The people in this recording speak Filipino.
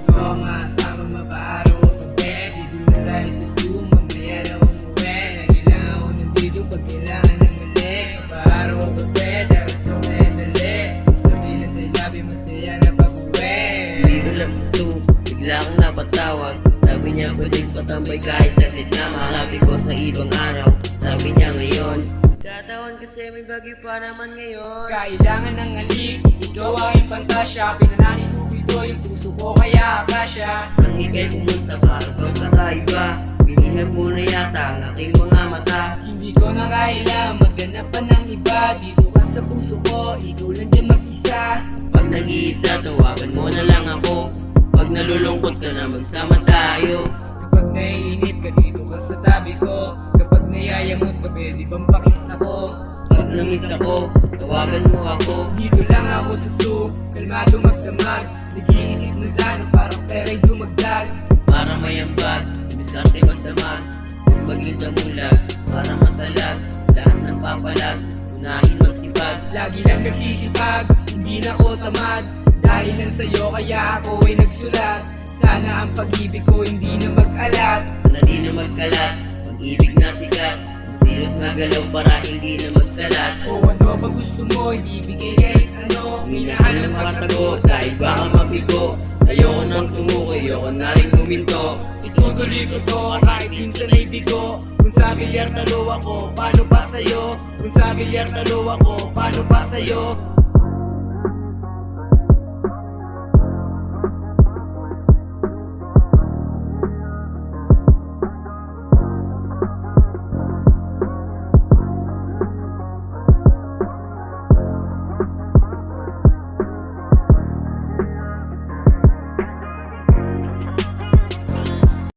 Gusto ko masama maparo pagpwede. Di na tayo sa school, mamaya na umuwi. Nagilang ako nandito pag kailangan ng mali. Maparo pagpwede, gusto ko na dali. Sabi na sa labi, masaya na pag-uwi. Dito lang gusto, bigla akong napatawag. Sabi niya pwedeng patambay kahit saglit na. Sabi ko sa ibang araw, sabi niya ngayon. Tatawan kasi may bagyo pa naman ngayon. Kailangan ng halik, ikaw aking pantasya. Pinananin mo ito yung puso ko kaya akasya. Ang ikay pumunta para pagkakaiba. Pinihag mo na yata ang aking mga mata. Hindi ko na kailangan maghanap pa ng iba. Dito ka sa puso ko, ikaw lang dyan mag-isa. Pag nag-iisa, tawagan mo na lang ako. Pag nalulungkot ka na, magsama tayo. Kapag naiinip ka, dito ka sa tabi ko. Kapag nayayamot ka, pwede bang pakis ako? Pag namiss ako, tawagan mo ako. Dito lang ako sa stoop, kalmado magdamag. Nag-iisip ng plano, parang pera'y dumagdag. Para mayambag, miskarte magdamag. Maging damulag, para masalag. Lahat ng papalag, unahin magsipag. Lagi lang nagsisipag, hindi na ako tamad. Dahil lang sa'yo kaya ako ay nagsulat. Sana ang pag-ibig ko hindi na mag-alat. Sana di na magkalat, pag-ibig na sikat. Silot na galaw para hindi na magkalat. O ano ba gusto mo, ibigay kahit ano. Minahal ng patago, dahil baka mabigo. Ayoko nang sumuko, ayoko na rin huminto. Itutuloy ko to kahit minsan ay bigo. Kung sa bilyar talo ako, paano ba sa'yo? Kung sa bilyar talo ako, paano ba sa'yo?